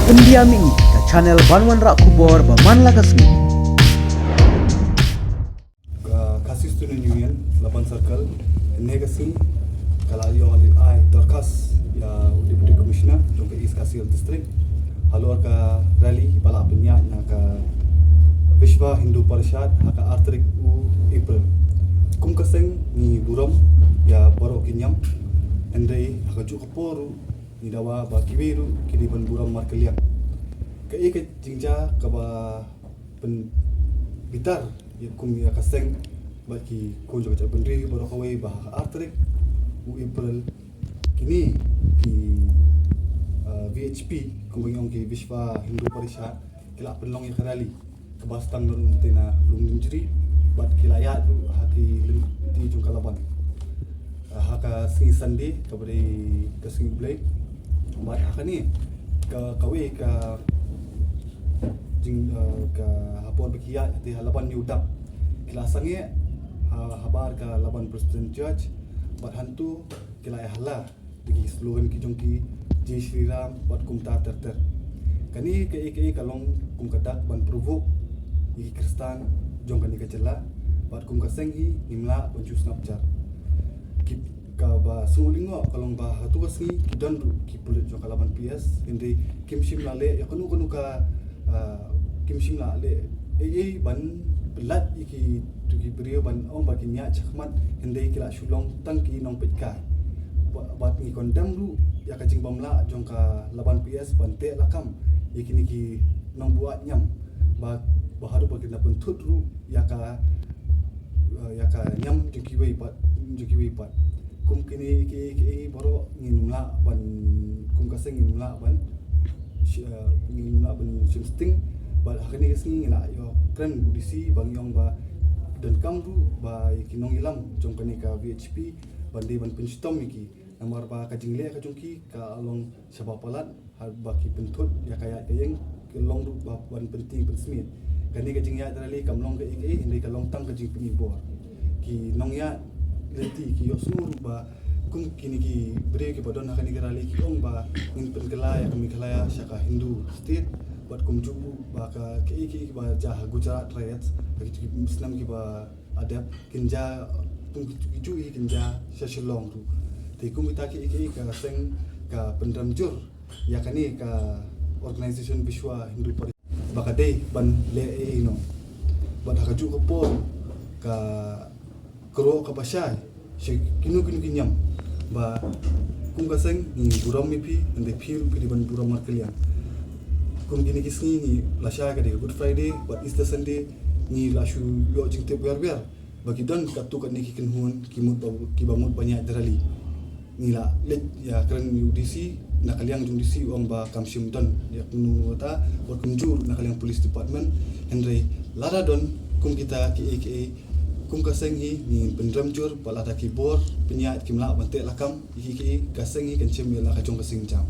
Pendiami ke channel Banwan Rak Kubor Baman Lakasmi. Kasih Student Union Laban Circle ini kasih kalau yo ai dorkas ya Deputy Commissioner jongke East Kasih District halor ka rally bala penya ka Vishwa Hindu Parishad haka Artrik u April kum kaseng ni buram ya baro kinyam endai haka ju kaporu ni dawa ba kibiru kidi ban buram markeliam ka ke jingja ka ba pen bitar ya kum ya kaseng bagi ko jo ta bendri baro kawai ba Artrik u April kini ki VHP kumbang ki Vishwa Hindu Parishad kila penlong ya rally ke bastang nun tina lung injury bat kilayat tu haki di jung kalaban haka singi sandi kabri ke singi blade bat haka ni ke kawe ka jing ka hapor bekia di halaban ni udap kila sange habar ka laban President Judge bat hantu kila hala bagi slogan ki jong ki Jai Shri Ram bat kum ta ter kani ke kalong kum kadak ban provoke iki Kristan jong kani ka jela bat kum ka senghi nimla banjus ngapjar ki ka ba sulingo kalong ba hatu kasni ki dan ki pulit jong kalaban PS indi kimshim lale ya kanu ka kimshim lale ban belat iki tuki brio ban ong ba kinya chakmat indi kila shulong tangki nong petkai bat ni kondam lu ya kajing bamla jong ka laban PS bante lakam yakini ki nong buat nyam ba bahadu bagi na pentut ru ya ka nyam jukiwe pat kum kini ki boro nginumla ban kum kaseng nginumla ban simsting ba hakani kesni la yo kren budisi bang yong ba dan kamru ba yakinong ilam jong kani ka VHP bandi ban penstom iki namar ba kajingle ka jongki ka along sabapalat baki pentut ya kaya kayeng kelong ru ba ban penting pensmit kani kajing ya drali kamlong ke indi kalong tang kajing pengibor ki nong ya leti ki yosur ba kum kini ki bre ki badon hakani garali ki ong ba in pengelaya kami kelaya syaka Hindu state buat kum jubu ba ka ke ba jah Gujarat riots ki Muslim ki ba adab kinja tung ki kinja syashilong tu kum kita ki ka seng ka pendramjur ya kani ka organisation Vishwa Hindu Parishad bakade ban le no ban hakaju ko po ka kro ka bashay kinu kinyam ba kum ka seng ni buram mi pi ande phir pi ban buram markelian kum gini kisni ni lasha ka de Good Friday but Easter Sunday ni lashu yo jingte biar bagi don katu kan ni kikin hun ki bamut banyak derali nila let ya keren UDC nakaliang jung DC ong ba kamsim don ya kunu ta buat kunjur nakaliang police department Henry lara don kum kita ki kum kasenghi ni pendramjur palata kibor penyat kimla bante lakam ki kasenghi kancem ya la kajong kasing jam